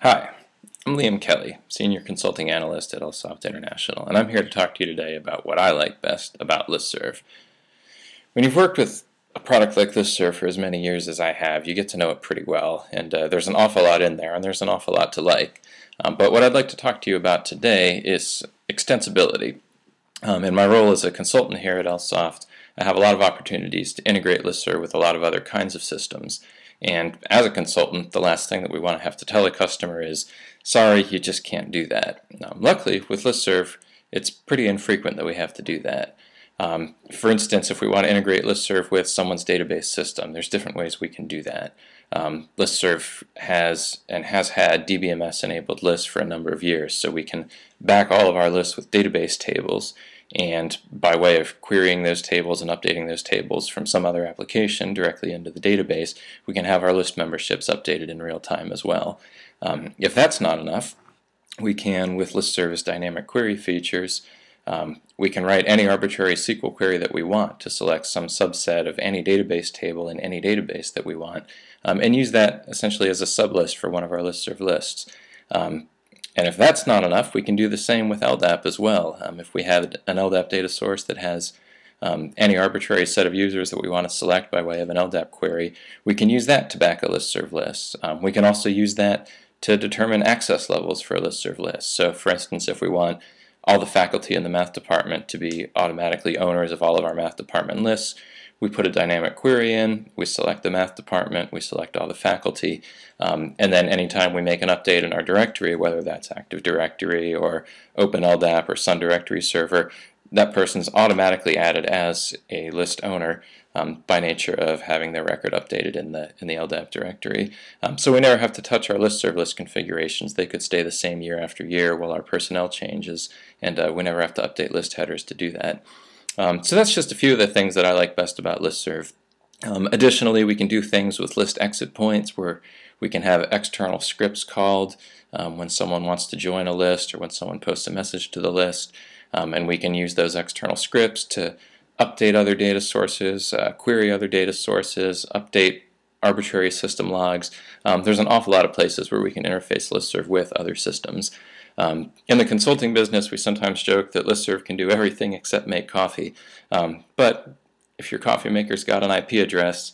Hi, I'm Liam Kelly, Senior Consulting Analyst at LSoft International, and I'm here to talk to you today about what I like best about LISTSERV. When you've worked with a product like LISTSERV for as many years as I have, you get to know it pretty well, and there's an awful lot in there, and there's an awful lot to like. But what I'd like to talk to you about today is extensibility. In my role as a consultant here at LSoft, I have a lot of opportunities to integrate LISTSERV with a lot of other kinds of systems. And as a consultant, the last thing that we want to have to tell a customer is, sorry, you just can't do that. Luckily, with LISTSERV, it's pretty infrequent that we have to do that. For instance, if we want to integrate LISTSERV with someone's database system, there's different ways we can do that. LISTSERV has had DBMS-enabled lists for a number of years, so we can back all of our lists with database tables, and by way of querying those tables and updating those tables from some other application directly into the database, we can have our list memberships updated in real time as well. If that's not enough, we can, with LISTSERV's dynamic query features, we can write any arbitrary SQL query that we want to select some subset of any database table in any database that we want, and use that essentially as a sublist for one of our LISTSERV lists. And if that's not enough, we can do the same with LDAP as well. If we have an LDAP data source that has any arbitrary set of users that we want to select by way of an LDAP query, we can use that to back a LISTSERV list. We can also use that to determine access levels for a LISTSERV list. So for instance, if we want all the faculty in the math department to be automatically owners of all of our math department lists, we put a dynamic query in, we select the math department, we select all the faculty, and then anytime we make an update in our directory, whether that's Active Directory or Open LDAP or Sun Directory Server, that person's automatically added as a list owner by nature of having their record updated in the LDAP directory. So we never have to touch our LISTSERV list configurations. They could stay the same year after year while our personnel changes, and we never have to update list headers to do that. So that's just a few of the things that I like best about LISTSERV. Additionally, we can do things with list exit points where we can have external scripts called when someone wants to join a list or when someone posts a message to the list, and we can use those external scripts to update other data sources, query other data sources, update arbitrary system logs. There's an awful lot of places where we can interface LISTSERV with other systems. In the consulting business, we sometimes joke that LISTSERV can do everything except make coffee. But if your coffee maker's got an IP address,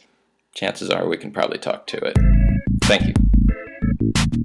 chances are we can probably talk to it. Thank you.